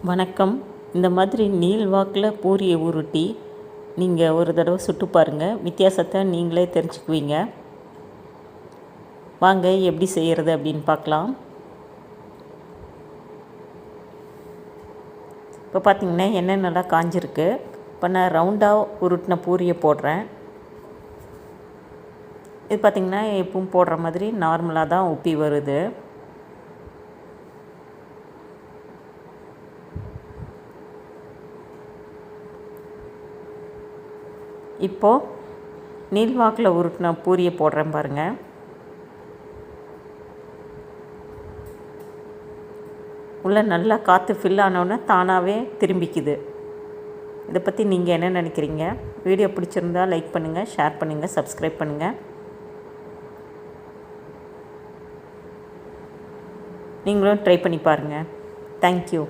வணக்கம். இந்த மாதிரி நீள்வாக்கில் பூரியை உருட்டி நீங்கள் ஒரு தடவை சுட்டு பாருங்கள். வித்தியாசத்தை நீங்களே தெரிஞ்சுக்குவீங்க. வாங்க எப்படி செய்கிறது அப்படின்னு பார்க்கலாம். இப்போ பார்த்திங்கன்னா எண்ணெய் நல்லா காஞ்சிருக்கு. இப்போ நான் ரவுண்டாக உருட்டின பூரியை போடுறேன். இது பார்த்திங்கன்னா எப்பவும் போடுற மாதிரி நார்மலாக தான் உப்பி வருது. இப்போது நீள்வாக்கில் உருட்டின பூரியை போடுறேன் பாருங்கள். உள்ளே நல்லா காற்று ஃபில் ஆனோடனே தானாகவே திரும்பிக்குது. இதை பற்றி நீங்கள் என்ன நினைக்கிறீங்க? வீடியோ பிடிச்சிருந்தால் லைக் பண்ணுங்கள், ஷேர் பண்ணுங்கள், சப்ஸ்கிரைப் பண்ணுங்கள். நீங்களும் ட்ரை பண்ணி பாருங்கள். தேங்க்யூ.